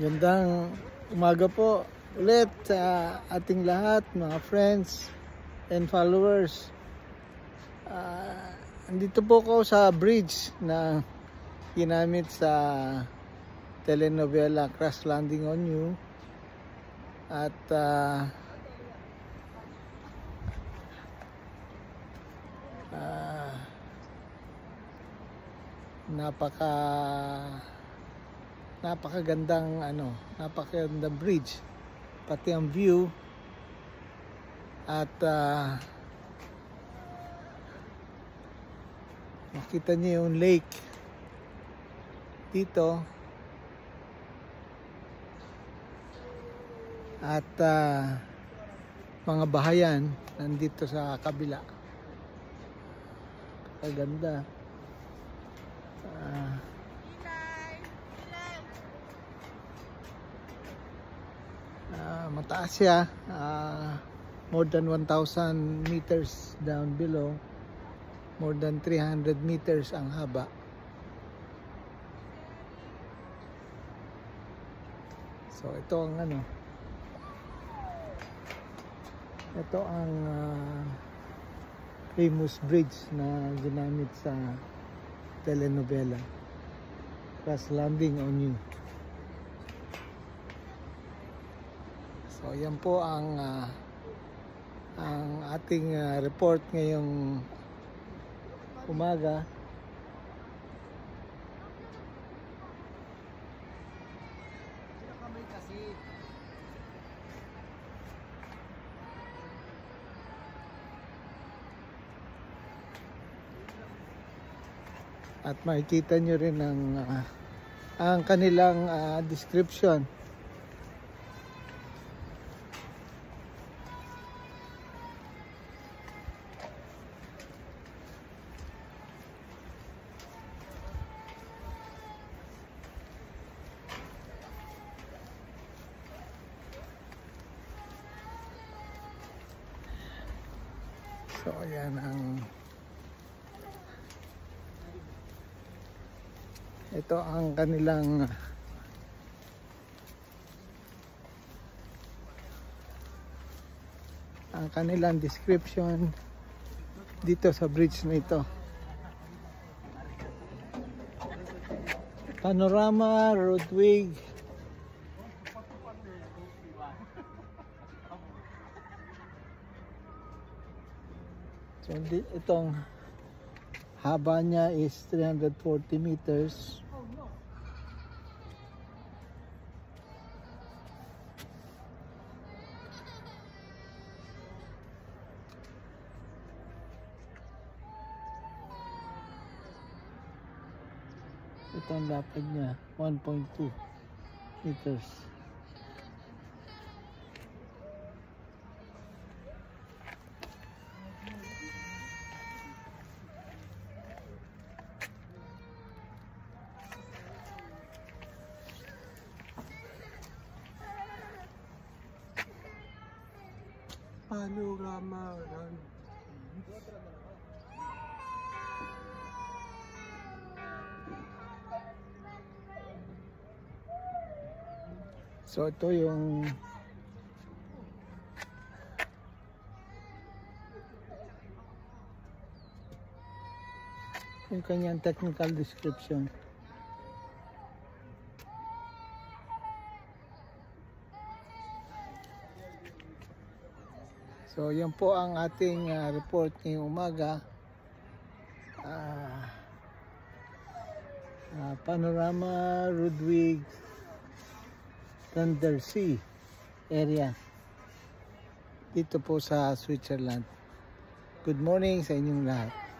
Gandang umaga po ulit sa ating lahat, mga friends and followers. Andito po ako sa bridge na ginamit sa telenovela Crash Landing on You. At napakagandang bridge, pati ang view. At makita niyo yung lake dito. At mga bahayan nandito sa kabila. Kaganda. Mataas siya, more than 1,000 meters down below, more than 300 meters ang haba. So ito ang famous bridge na ginamit sa telenovela Crash Landing on You. So yan po ang ating report ngayong umaga. At makikita nyo rin ang kanilang description. So ayan ito ang kanilang description dito sa bridge na ito. Panorama Roadway. So itong haba niya is 340 meters. Ito ang lapad niya, 1.2 meters. Panorama. So ito yung kanyang technical description. So yan po ang ating report ngayong umaga. Panorama Roadway Thunder-Sea area dito po sa Switzerland. Good morning sa inyong lahat.